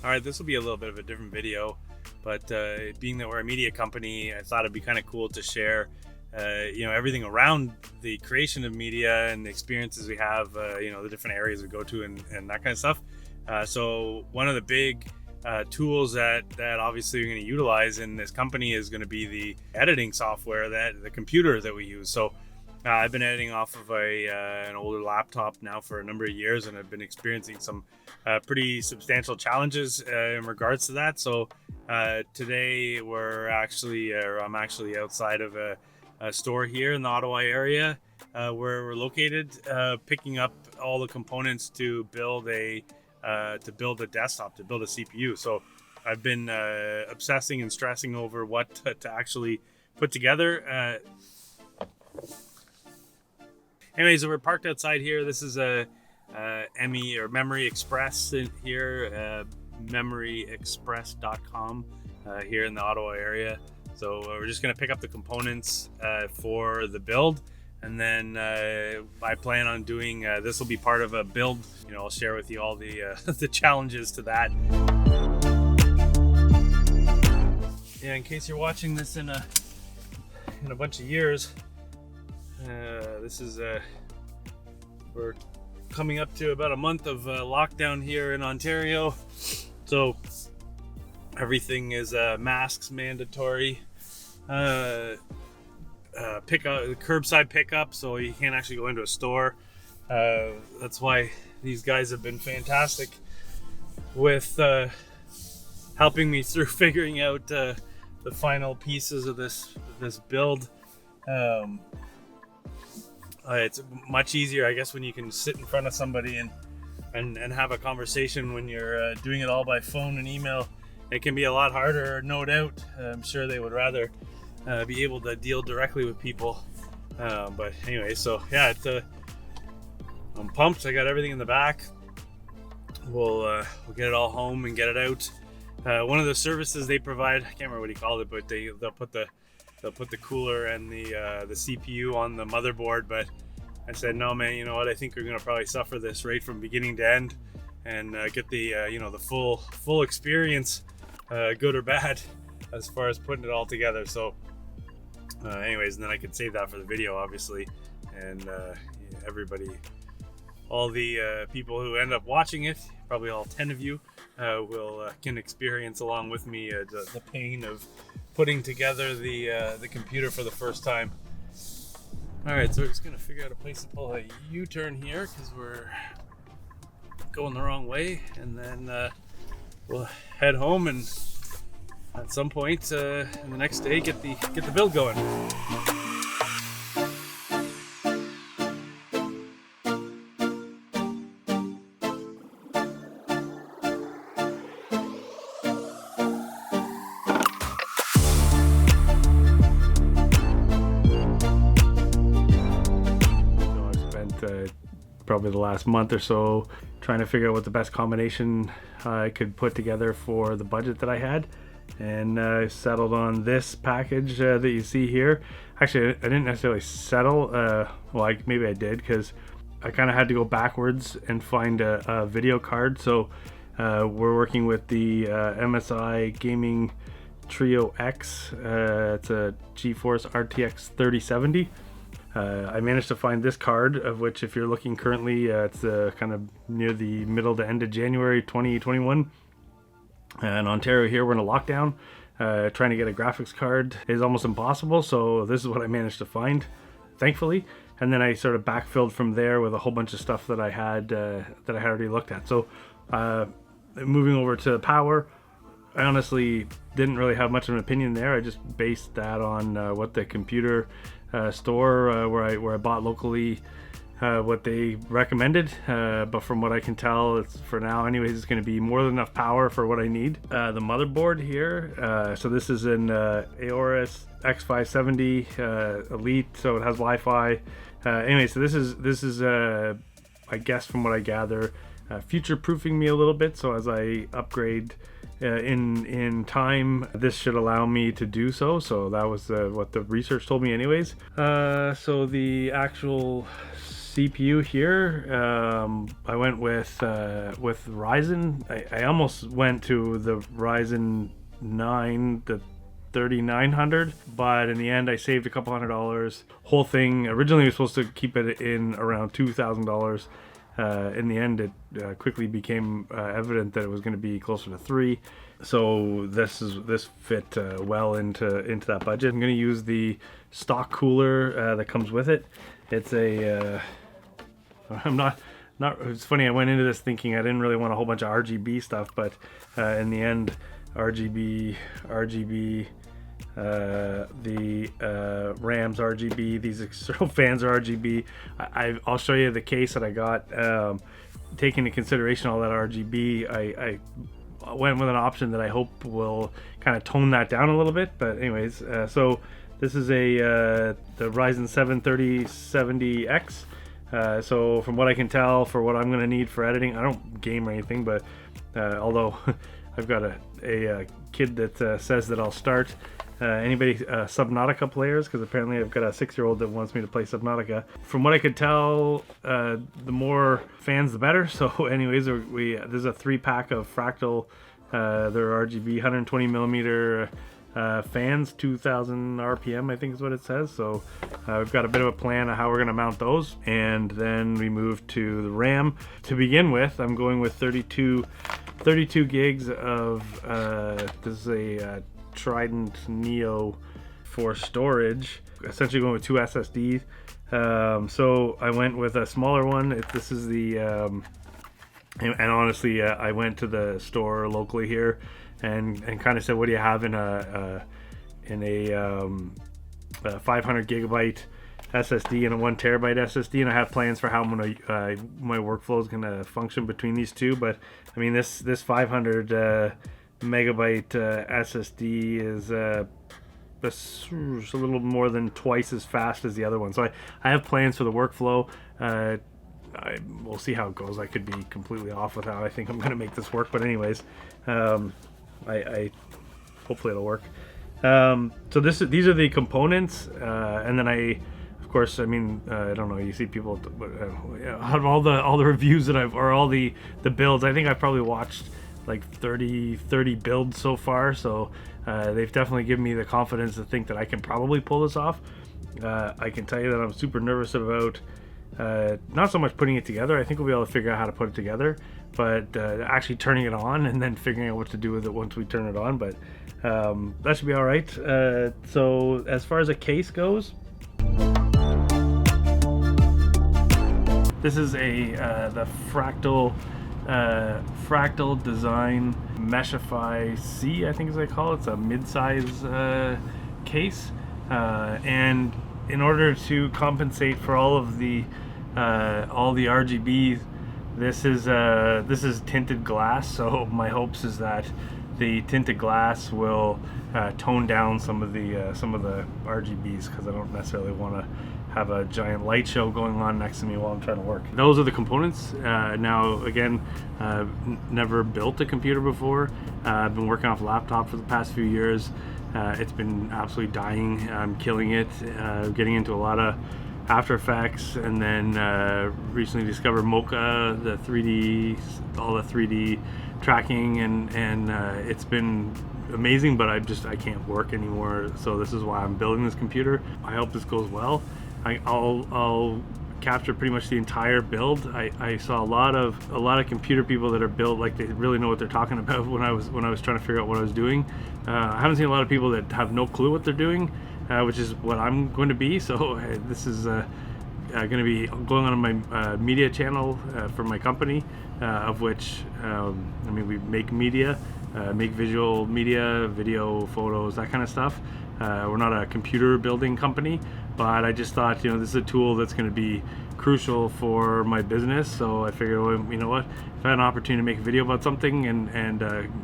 All right, this will be a little bit of a different video, but being that we're a media company, I thought it'd be kind of cool to share, everything around the creation of media and the experiences we have, the different areas we go to and that kind of stuff. So one of the big tools that obviously we're going to utilize in this company is going to be the editing software, that the computer that we use. So I've been editing off of an older laptop now for a number of years, and I've been experiencing some pretty substantial challenges in regards to that. So today I'm actually outside of a store here in the Ottawa area where we're located, picking up all the components to build a desktop, to build a CPU. So I've been obsessing and stressing over what to actually put together. Anyways, so we're parked outside here. This is a Memory Express here, memoryexpress.com here in the Ottawa area. So we're just going to pick up the components for the build, and then I plan on doing this will be part of a build. I'll share with you all the the challenges to that. Yeah, in case you're watching this in a bunch of years, this is we're coming up to about a month of lockdown here in Ontario, so everything is masks mandatory, curbside pickup, so you can't actually go into a store. That's why these guys have been fantastic with helping me through figuring out the final pieces of this build. It's much easier, I guess, when you can sit in front of somebody and have a conversation. When you're doing it all by phone and email, it can be a lot harder, no doubt. I'm sure they would rather be able to deal directly with people. But anyway, so yeah, I'm pumped. I got everything in the back. We'll get it all home and get it out. One of the services they provide, I can't remember what he called it, but they'll put the cooler and the CPU on the motherboard. But I said, no, man, you know what? I think we're gonna probably suffer this right from beginning to end, and get the the full experience, good or bad, as far as putting it all together. So, anyways, and then I could save that for the video, obviously, and everybody, all the people who end up watching it, probably all 10 of you, can experience along with me the pain of putting together the computer for the first time. All right, so we're just gonna figure out a place to pull a U-turn here because we're going the wrong way, and then we'll head home and at some point in the next day get the build going. Probably the last month or so trying to figure out what the best combination I could put together for the budget that I had, and I settled on this package that you see here. Actually, I didn't necessarily settle, maybe I did, because I kind of had to go backwards and find a video card. So we're working with the MSI Gaming Trio X. It's a GeForce RTX 3070. I managed to find this card, of which, if you're looking currently, it's kind of near the middle to end of January 2021. In Ontario here, we're in a lockdown. Trying to get a graphics card is almost impossible, so this is what I managed to find, thankfully. And then I sort of backfilled from there with a whole bunch of stuff that I had already looked at. So moving over to power, I honestly didn't really have much of an opinion there. I just based that on what the computer store where I bought locally, what they recommended. But from what I can tell, it's, for now anyways, it's going to be more than enough power for what I need. The motherboard here, so this is an Aorus X570 Elite, so it has Wi-Fi. Anyway, so this is I guess from what I gather, future-proofing me a little bit. So as I upgrade in time, this should allow me to do so. So that was what the research told me anyways. So the actual CPU here, I went with Ryzen. I almost went to the Ryzen 9, the 3900, but in the end I saved a couple $100. Whole thing originally was supposed to keep it in around $2,000. In the end, it quickly became evident that it was going to be closer to $3,000. So this fit well into that budget. I'm going to use the stock cooler that comes with it. It's a I'm not. It's funny. I went into this thinking I didn't really want a whole bunch of RGB stuff, but in the end, RGB, the RAM's RGB, these external fans are RGB. I'll show you the case that I got. Taking into consideration all that RGB, I went with an option that I hope will kind of tone that down a little bit. But anyways, so this is the Ryzen 7 3070X. So from what I can tell, for what I'm going to need for editing, I don't game or anything, but although I've got a kid that says that I'll start. Anybody Subnautica players, because apparently I've got a 6-year-old that wants me to play Subnautica. From what I could tell, the more fans the better. So anyways, there's a 3-pack of Fractal, they're RGB 120 millimeter fans, 2000 RPM I think is what it says. So we've got a bit of a plan of how we're going to mount those, and then we move to the RAM. To begin with, I'm going with 32 gigs of this is a Trident Neo for storage, essentially going with 2 SSDs. So I went with a smaller one. This is the and honestly, I went to the store locally here and kind of said, what do you have in a 500 gigabyte SSD and a 1 terabyte SSD? And I have plans for how I'm gonna my workflow is gonna function between these two. But I mean, this 500 megabyte SSD is a little more than twice as fast as the other one. So I have plans for the workflow. We'll see how it goes. I could be completely off with how I think I'm going to make this work. But anyways, I hopefully it'll work. So these are the components, and then I mean, I don't know. You see people out of all the reviews that or all the builds. I think I've probably watched like 30 builds so far, so they've definitely given me the confidence to think that I can probably pull this off. I can tell you that I'm super nervous about not so much putting it together. I think we'll be able to figure out how to put it together, but actually turning it on and then figuring out what to do with it once we turn it on. But that should be all right. So as far as a case goes, this is the Fractal Design Meshify C, I think as I call it. It's a mid-size case, and in order to compensate for all the RGB, this is tinted glass. So my hopes is that the tinted glass will tone down some of the RGBs, because I don't necessarily want to have a giant light show going on next to me while I'm trying to work. Those are the components. Now again, never built a computer before. I've been working off a laptop for the past few years. It's been absolutely dying. I'm killing it, getting into a lot of After Effects, and then recently discovered Mocha, all the 3D tracking, and it's been amazing, but I can't work anymore. So this is why I'm building this computer. I hope this goes well. I'll capture pretty much the entire build. I saw a lot of computer people that are built like they really know what they're talking about when I was trying to figure out what I was doing. I haven't seen a lot of people that have no clue what they're doing, which is what I'm going to be. So this is going to be going on my media channel for my company, of which I mean, we make media, make visual media, video, photos, that kind of stuff. We're not a computer building company, but I just thought, this is a tool that's going to be crucial for my business. So I figured, well, you know what, if I had an opportunity to make a video about something and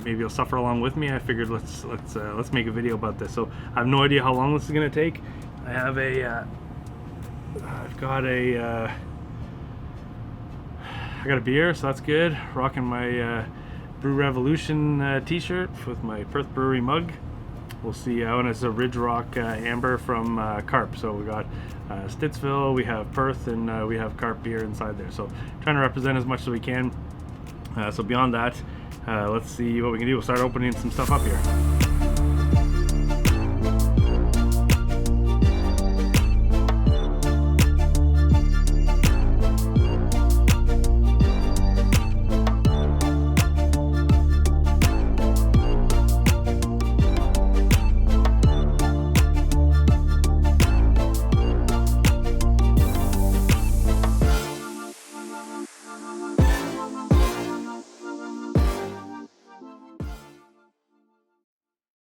maybe you'll suffer along with me, I figured let's make a video about this. So I have no idea how long this is going to take. I have I got a beer, so that's good. Rocking my Brew Revolution t-shirt with my Perth Brewery mug. we'll see. And it's a Ridge Rock Amber from Carp. So we got Stittsville, we have Perth, and we have Carp beer inside there. So trying to represent as much as we can. So beyond that, let's see what we can do. We'll start opening some stuff up here.